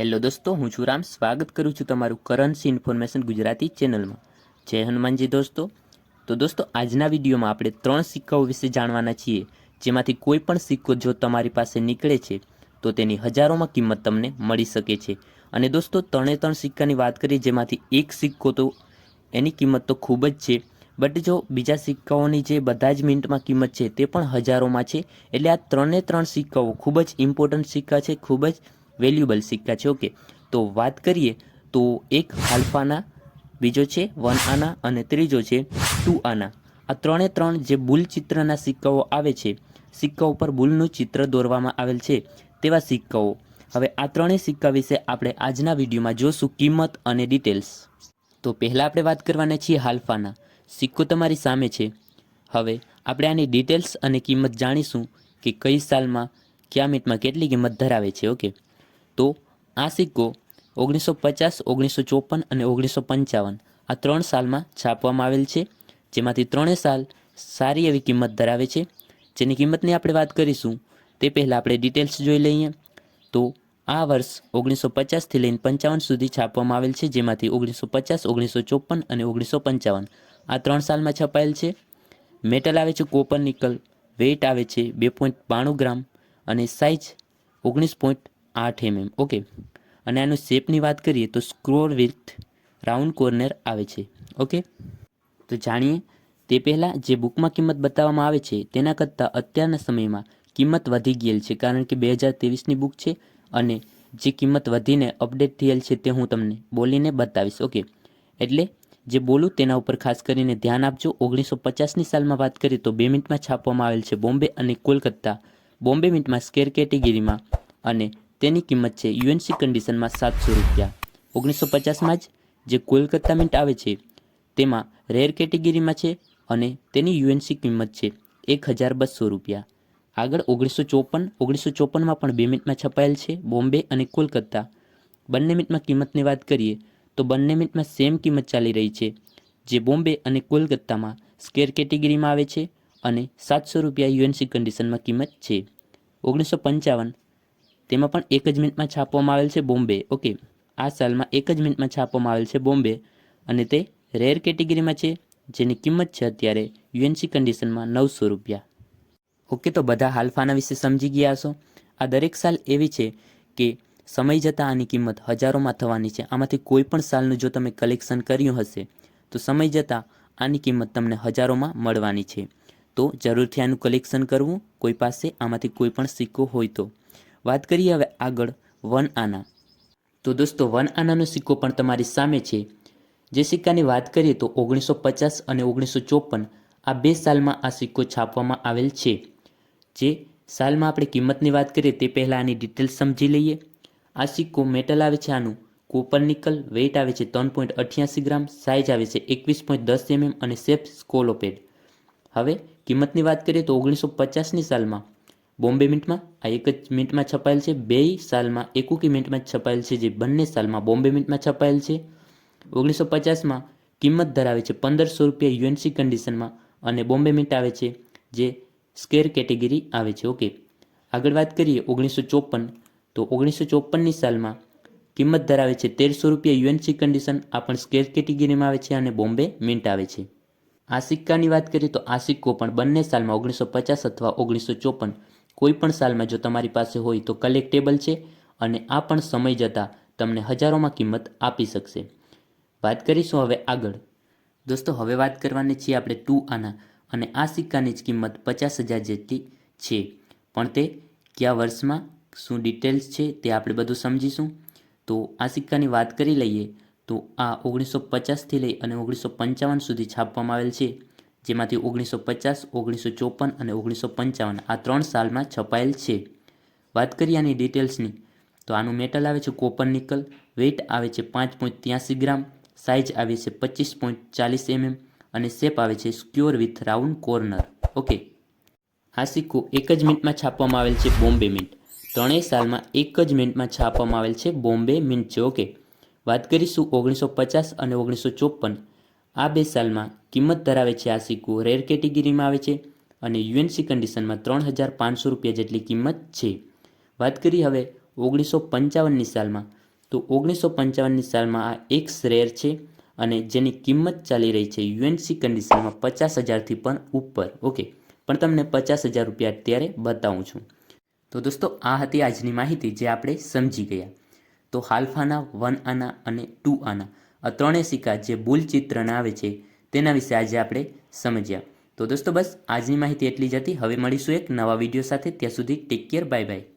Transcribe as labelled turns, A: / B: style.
A: Hello દોસ્તો, હું છું રામ. સ્વાગત કરું છું તમારું કરન્સી ઇન્ફોર્મેશન ગુજરાતી ચેનલમાં. જય હનુમાનજી દોસ્તો. તો દોસ્તો, આજના વિડીયોમાં આપણે 3 સિક્કાઓ વિશે જાણવાના છીએ, જેમાંથી કોઈ પણ સિક્કો જો તમારી પાસે નીકળે છે તો તેની હજારોમાં કિંમત તમને મળી શકે છે. અને દોસ્તો, 3 સિક્કાની વાત કરીએ, જેમાંથી એક સિક્કો તો એની કિંમત તો ખૂબ જ છે, બટ જો બીજા સિક્કાઓની જે બધા જ મિનિટમાં કિંમત છે તે પણ હજારોમાં છે. એટલે આ 3 સિક્કાઓ ખૂબ જ ઇમ્પોર્ટન્ટ સિક્કા છે, ખૂબ જ વેલ્યુબલ સિક્કા છે. ઓકે, તો વાત કરીએ તો એક આલ્ફાના, બીજો છે 1 આના અને ત્રીજો છે 2 આના. આ 3 જે બુલ ચિત્રના સિક્કાઓ આવે છે, સિક્કા ઉપર બુલનું ચિત્ર દોરવામાં આવેલ છે તેવા સિક્કાઓ. હવે આ 3 સિક્કા વિશે આપણે આજના વિડીયોમાં જોશું કિંમત અને ડિટેલ્સ. તો પહેલાં આપણે વાત કરવાના છીએ આલ્ફાના. સિક્કો તમારી સામે છે. હવે આપણે આની ડિટેલ્સ અને કિંમત જાણીશું કે કઈ સાલમાં કયા મિનિટમાં કેટલી કિંમત ધરાવે છે. ઓકે, તો આ સિક્કો 1950, 1954 અને 1955 આ 3 સાલમાં છાપવામાં આવેલ છે, જેમાંથી 3 સાલ સારી એવી કિંમત ધરાવે છે. જેની કિંમતની આપણે વાત કરીશું તે પહેલાં આપણે ડિટેલ્સ જોઈ લઈએ. તો આ વર્ષ 1950થી લઈને 55 સુધી છાપવામાં આવેલ છે, જેમાંથી 1950, 1954 અને 1955 આ 3 સાલમાં છપાયેલ છે. મેટલ આવે છે કોપર નિકલ, વેઇટ આવે છે 2.92 ગ્રામ અને સાઇઝ 19.8 mm. ઓકે, અને આનું શેપની વાત કરીએ તો સ્ક્રોર વિથ રાઉન્ડ કોર્નર આવે છે. ઓકે, તો જાણીએ તે પહેલાં જે બુકમાં કિંમત બતાવવામાં આવે છે તેના કરતાં અત્યારના સમયમાં કિંમત વધી ગયેલ છે, કારણ કે 2023ની બુક છે અને જે કિંમત વધીને અપડેટ થયેલ છે તે હું તમને બોલીને બતાવીશ. ઓકે, એટલે જે બોલું તેના ઉપર ખાસ કરીને ધ્યાન આપજો. 1950ની સાલમાં વાત કરીએ તો 2 મિનિટમાં છાપવામાં આવેલ છે બોમ્બે અને કોલકાતા. બોમ્બે મિન્ટમાં સ્કેર કેટેગરીમાં અને તેની કિંમત છે યુએનસી કન્ડિશનમાં 700 રૂપિયા. 1950માં જ જે કોલકાતા મિન્ટ આવે છે તેમાં રેર કેટેગરીમાં છે અને તેની યુએનસી કિંમત છે 1200 રૂપિયા. આગળ 1954માં પણ 2 મિનિટમાં છપાયેલ છે બોમ્બે અને કોલકાતા. બંને મિનિટમાં કિંમતની વાત કરીએ તો બંને મિનિટમાં સેમ કિંમત ચાલી રહી છે, જે બોમ્બે અને કોલકાતામાં સ્કેર કેટેગરીમાં આવે છે અને 700 રૂપિયા યુએનસી કન્ડિશનમાં કિંમત છે. 1955 તેમાં પણ 1 જ મિનિટમાં છાપવામાં આવેલ છે બોમ્બે. ઓકે, આ સાલમાં 1 જ મિનિટમાં છાપવામાં આવેલ છે બોમ્બે અને તે રેર કેટેગરીમાં છે, જેની કિંમત છે અત્યારે યુએનસી કન્ડિશનમાં 900 રૂપિયા. ઓકે, તો બધા આલ્ફાના વિશે સમજી ગયા હશો. આ દરેક સાલ એવી છે કે સમય જતાં આની કિંમત હજારોમાં થવાની છે. આમાંથી કોઈ પણ સાલનું જો તમે કલેક્શન કર્યું હશે તો સમય જતાં આની કિંમત તમને હજારોમાં મળવાની છે. તો જરૂરથી આનું કલેક્શન કરવું કોઈ પાસે આમાંથી કોઈ પણ સિક્કો હોય તો. વાત કરીએ હવે આગળ 1 આના. તો દોસ્તો, 1 આનાનો સિક્કો પણ તમારી સામે છે. જે સિક્કાની વાત કરીએ તો 1950 અને 1954 આ 2 સાલમાં આ સિક્કો છાપવામાં આવેલ છે. જે સાલમાં આપણે કિંમતની વાત કરીએ તે પહેલાં આની ડિટેલ્સ સમજી લઈએ. આ સિક્કો મેટલ આવે છે આનું કોપર નિકલ, વેઇટ આવે છે 3.88 ગ્રામ, સાઇઝ આવે છે 21.10 mm અને શેપ સ્કોલોપેડ. હવે કિંમતની વાત કરીએ તો 1950ની સાલમાં બોમ્બે મિન્ટમાં આ 1 જ મિનિટમાં છપાયેલ છે. 2 સાલમાં 1 મિનિટમાં છપાયેલ છે, જે બંને સાલમાં બોમ્બે મિન્ટમાં છપાયેલ છે. 1950માં કિંમત ધરાવે છે 1500 રૂપિયા યુએનસી કન્ડિશનમાં અને બોમ્બે મિન્ટ આવે છે જે સ્કેર કેટેગરી આવે છે. ઓકે, આગળ વાત કરીએ 1954. તો 1954ની સાલમાં કિંમત ધરાવે છે 1300 રૂપિયા યુએનસી કન્ડિશન. આ પણ સ્કેર કેટેગરીમાં આવે છે અને બોમ્બે મિન્ટ આવે છે. આ સિક્કાની વાત કરીએ તો આ સિક્કો પણ બંને સાલમાં 1950 અથવા 1954 કોઈ પણ સાલમાં જો તમારી પાસે હોય તો કલેક્ટેબલ છે અને આ પણ સમય જતાં તમને હજારોમાં કિંમત આપી શકશે. વાત કરીશું હવે આગળ. દોસ્તો, હવે વાત કરવાની છીએ આપણે 2 આના અને આ સિક્કાની જ કિંમત 50,000 જેટલી છે. પણ તે કયા વર્ષમાં શું ડિટેલ્સ છે તે આપણે બધું સમજીશું. તો આ સિક્કાની વાત કરી લઈએ તો આ 1950થી લઈ અને 1955 સુધી છાપવામાં આવેલ છે, જેમાંથી 1950, 1954 અને 1955 આ 3 સાલમાં છપાયેલ છે. વાત કરીએ આની ડિટેલ્સની તો આનું મેટલ આવે છે કોપર નિકલ, વેઇટ આવે છે 5.83 ગ્રામ, સાઇઝ આવે છે 25.40 mm અને શેપ આવે છે સ્ક્યોર વિથ રાઉન્ડ કોર્નર. ઓકે, આ સિક્કો 1 જ મિનિટમાં છાપવામાં આવેલ છે બોમ્બે મિન્ટ. 3 સાલમાં 1 જ મિનિટમાં છાપવામાં આવેલ છે બોમ્બે મિન્ટ છે. ઓકે, વાત કરીશું 1950 અને 1954 આ 2 સાલમાં કિંમત ધરાવે છે. આ સિક્કો રેર કેટેગરીમાં આવે છે અને યુએનસી કન્ડિશનમાં 3500 રૂપિયા જેટલી કિંમત છે. વાત કરીએ હવે 1955ની સાલમાં તો 1955ની સાલમાં આ એક્સ રેર છે અને જેની કિંમત ચાલી રહી છે યુએનસી કન્ડિશનમાં 50,000થી પણ ઉપર. ઓકે, પણ તમને 50,000 રૂપિયા અત્યારે બતાવું છું. તો દોસ્તો આ હતી આજની માહિતી જે આપણે સમજી ગયા. તો હાલ્ફ આના, 1 આના અને 2 આના આ ત્રણેય સિક્કા જે બુલ ચિત્રના આવે છે તેના વિશે આજે આપણે સમજ્યા. તો દોસ્તો બસ આજની માહિતી એટલી જ હતી. હવે મળીશું એક નવા વિડીયો સાથે. ત્યાં સુધી ટેક કેર, બાય બાય.